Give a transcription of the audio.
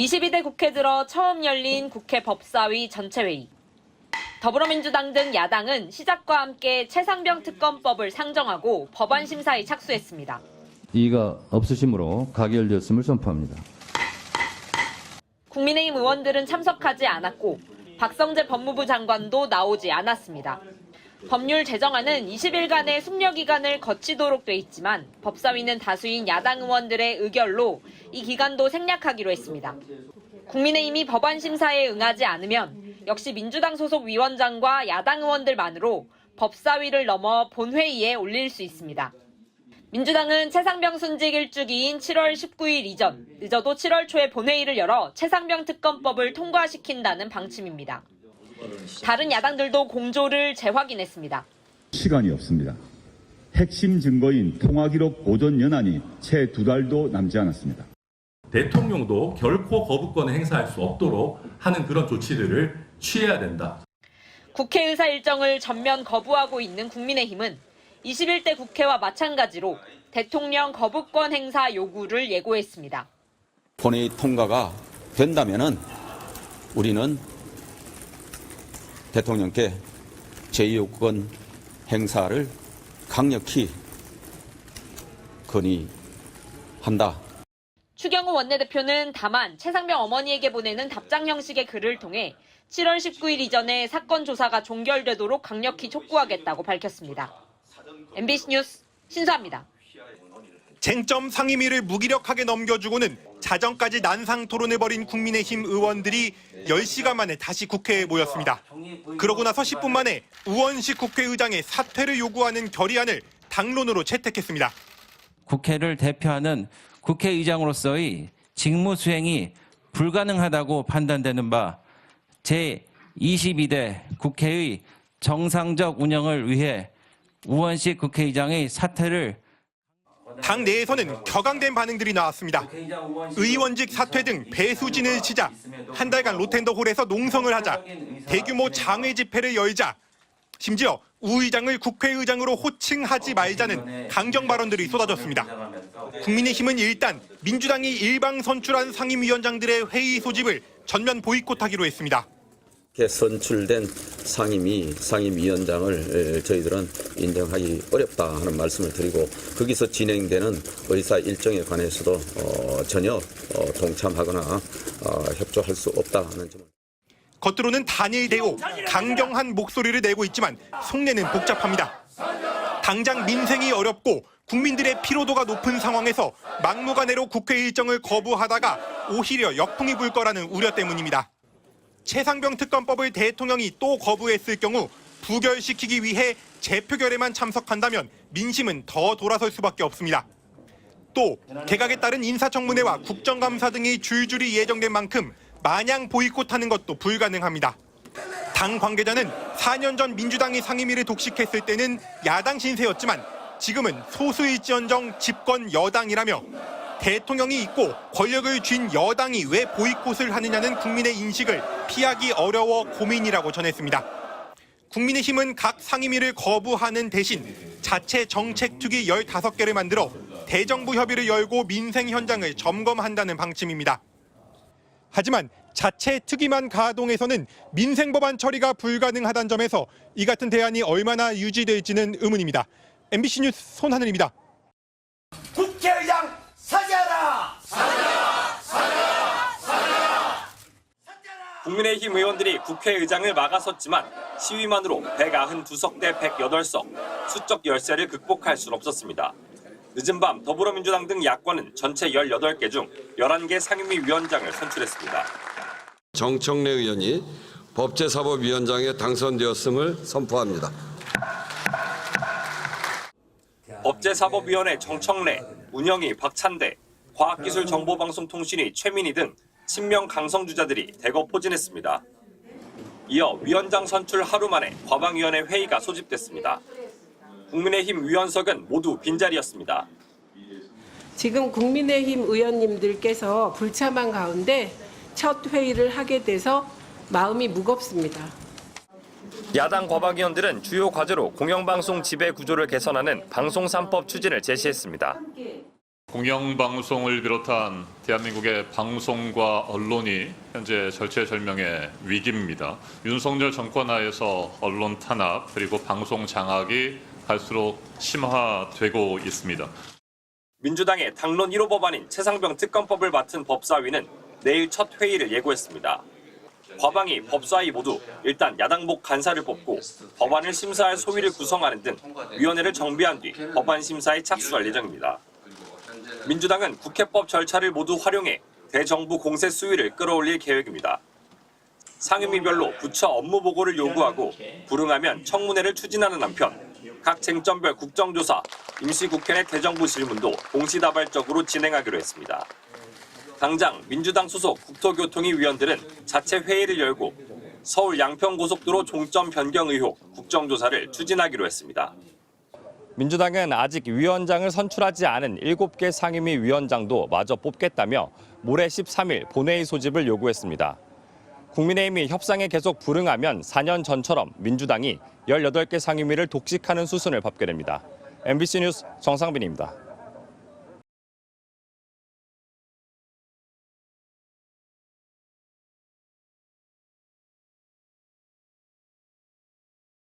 22대 국회 들어 처음 열린 국회 법사위 전체회의. 더불어민주당 등 야당은 시작과 함께 최상병 특검법을 상정하고 법안 심사에 착수했습니다. 이의가 없으시므로 가결되었음을 선포합니다. 국민의힘 의원들은 참석하지 않았고 박성재 법무부 장관도 나오지 않았습니다. 법률 제정안은 20일간의 숙려기간을 거치도록 돼 있지만 법사위는 다수인 야당 의원들의 의결로 이 기간도 생략하기로 했습니다. 국민의힘이 법안 심사에 응하지 않으면 역시 민주당 소속 위원장과 야당 의원들만으로 법사위를 넘어 본회의에 올릴 수 있습니다. 민주당은 최상병 순직 일주기인 7월 19일 이전, 늦어도 7월 초에 본회의를 열어 최상병 특검법을 통과시킨다는 방침입니다. 다른 야당들도 공조를 재확인했습니다. 시간이 없습니다. 핵심 증거인 통화기록 보존 연한이 채 2달도 남지 않았습니다. 대통령도 결코 거부권을 행사할 수 없도록 하는 그런 조치들을 취해야 된다. 국회의사 일정을 전면 거부하고 있는 국민의힘은 21대 국회와 마찬가지로 대통령 거부권 행사 요구를 예고했습니다. 본회의 통과가 된다면은 우리는 대통령께 제2요구권 행사를 강력히 건의한다. 추경호 원내대표는 다만 최상병 어머니에게 보내는 답장 형식의 글을 통해 7월 19일 이전에 사건 조사가 종결되도록 강력히 촉구하겠다고 밝혔습니다. MBC 뉴스 신수아입니다. 쟁점 상임위를 무기력하게 넘겨주고는 자정까지 난상 토론을 벌인 국민의힘 의원들이 10시간 만에 다시 국회에 모였습니다. 그러고 나서 10분 만에 우원식 국회의장의 사퇴를 요구하는 결의안을 당론으로 채택했습니다. 국회를 대표하는 국회의장으로서의 직무 수행이 불가능하다고 판단되는 바 제22대 국회의 정상적 운영을 위해 우원식 국회의장의 사퇴를 당 내에서는 격앙된 반응들이 나왔습니다. 의원직 사퇴 등 배수진을 치자, 한 달간 로텐더홀에서 농성을 하자, 대규모 장외 집회를 열자, 심지어 우 의장을 국회의장으로 호칭하지 말자는 강경 발언들이 쏟아졌습니다. 국민의힘은 일단 민주당이 일방 선출한 상임위원장들의 회의 소집을 전면 보이콧하기로 했습니다. 선출된 상임위원장을 저희들은 인정하기 어렵다 하는 말씀을 드리고 거기서 진행되는 의사 일정에 관해서도 전혀 동참하거나 협조할 수 없다는 점을. 겉으로는 단일대오, 강경한 목소리를 내고 있지만 속내는 복잡합니다. 당장 민생이 어렵고 국민들의 피로도가 높은 상황에서 막무가내로 국회 일정을 거부하다가 오히려 역풍이 불 거라는 우려 때문입니다. 최상병 특검법을 대통령이 또 거부했을 경우 부결시키기 위해 재표결에만 참석한다면 민심은 더 돌아설 수밖에 없습니다. 또 개각에 따른 인사청문회와 국정감사 등이 줄줄이 예정된 만큼 마냥 보이콧하는 것도 불가능합니다. 당 관계자는 4년 전 민주당이 상임위를 독식했을 때는 야당 신세였지만 지금은 소수일지언정 집권 여당이라며 대통령이 있고 권력을 쥔 여당이 왜 보이콧을 하느냐는 국민의 인식을 피하기 어려워 고민이라고 전했습니다. 국민의힘은 각 상임위를 거부하는 대신 자체 정책특위 15개를 만들어 대정부 협의를 열고 민생 현장을 점검한다는 방침입니다. 하지만 자체 특위만 가동해서는 민생 법안 처리가 불가능하다는 점에서 이 같은 대안이 얼마나 유지될지는 의문입니다. MBC 뉴스 손하늘입니다. 국회의장 사죄하라! 사죄하라! 사죄하라! 사죄하라! 국민의힘 의원들이 국회의장을 막아섰지만 시위만으로 192석 대 108석, 수적 열세를 극복할 수는 없었습니다. 늦은 밤 더불어민주당 등 야권은 전체 18개 중 11개 상임위 위원장을 선출했습니다. 정청래 의원이 법제사법위원장에 당선되었음을 선포합니다. 법제사법위원회 정청래, 운영위 박찬대, 과학기술정보방송통신위 최민희 등 친명 강성주자들이 대거 포진했습니다. 이어 위원장 선출 하루 만에 과방위원회 회의가 소집됐습니다. 국민의힘 위원석은 모두 빈자리였습니다. 지금 국민의힘 의원님들께서 불참한 가운데 첫 회의를 하게 돼서 마음이 무겁습니다. 야당 과방위원들은 주요 과제로 공영방송 지배 구조를 개선하는 방송 3법 추진을 제시했습니다. 공영방송을 비롯한 대한민국의 방송과 언론이 현재 절체절명의 위기입니다. 윤석열 정권 하에서 언론 탄압 그리고 방송 장악이 갈수록 심화되고 있습니다. 민주당의 당론 1호 법안인 최상병 특검법을 맡은 법사위는 내일 첫 회의를 예고했습니다. 과방위, 법사위 모두 일단 야당복 간사를 뽑고 법안을 심사할 소위를 구성하는 등 위원회를 정비한 뒤 법안 심사에 착수할 예정입니다. 민주당은 국회법 절차를 모두 활용해 대정부 공세 수위를 끌어올릴 계획입니다. 상임위별로 부처 업무 보고를 요구하고 불응하면 청문회를 추진하는 한편 각 쟁점별 국정조사, 임시국회 내 대정부 질문도 동시다발적으로 진행하기로 했습니다. 당장 민주당 소속 국토교통위 위원들은 자체 회의를 열고 서울 양평고속도로 종점 변경 의혹 국정조사를 추진하기로 했습니다. 민주당은 아직 위원장을 선출하지 않은 7개 상임위 위원장도 마저 뽑겠다며 모레 13일 본회의 소집을 요구했습니다. 국민의힘이 협상에 계속 불응하면 4년 전처럼 민주당이 18개 상임위를 독식하는 수순을 밟게 됩니다. MBC 뉴스 정상빈입니다.